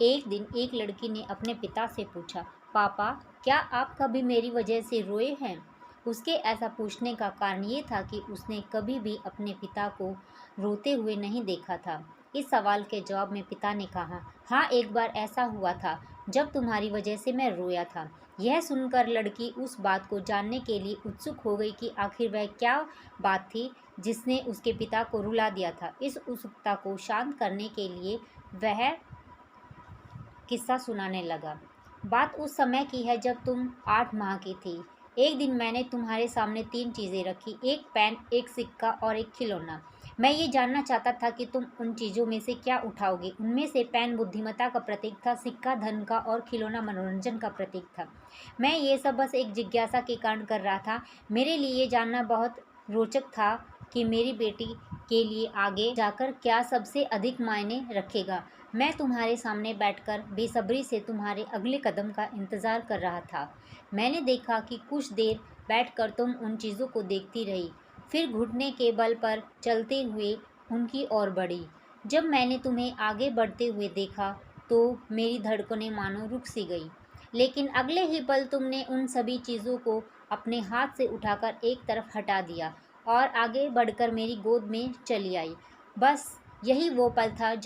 एक दिन एक लड़की ने अपने पिता से पूछा, पापा, क्या आप कभी मेरी वजह से रोए हैं? उसके ऐसा पूछने का कारण ये था कि उसने कभी भी अपने पिता को रोते हुए नहीं देखा था। इस सवाल के जवाब में पिता ने कहा, हाँ, एक बार ऐसा हुआ था जब तुम्हारी वजह से मैं रोया था। यह सुनकर लड़की उस बात को जानने के लिए उत्सुक हो गई कि आखिर वह क्या बात थी जिसने उसके पिता को रुला दिया था। इस उत्सुकता को शांत करने के लिए वह किस्सा सुनाने लगा। बात उस समय की है जब तुम 8 माह की थी। एक दिन मैंने तुम्हारे सामने 3 चीज़ें रखी, एक पेन, एक सिक्का और एक खिलौना। मैं ये जानना चाहता था कि तुम उन चीज़ों में से क्या उठाओगे। उनमें से पेन बुद्धिमत्ता का प्रतीक था, सिक्का धन का और खिलौना मनोरंजन का प्रतीक था। मैं ये सब बस एक जिज्ञासा के कारण कर रहा था। मेरे लिए ये जानना बहुत रोचक था कि मेरी बेटी के लिए आगे जाकर क्या सबसे अधिक मायने रखेगा। मैं तुम्हारे सामने बैठकर बेसब्री से तुम्हारे अगले कदम का इंतज़ार कर रहा था। मैंने देखा कि कुछ देर बैठकर तुम उन चीज़ों को देखती रही, फिर घुटने के बल पर चलते हुए उनकी ओर बढ़ी। जब मैंने तुम्हें आगे बढ़ते हुए देखा तो मेरी धड़कनें मानो रुक सी गई, लेकिन अगले ही पल तुमने उन सभी चीज़ों को अपने हाथ से उठाकर एक तरफ हटा दिया और आगे बढ़कर मेरी गोद में चली आई। बस यही वो पल था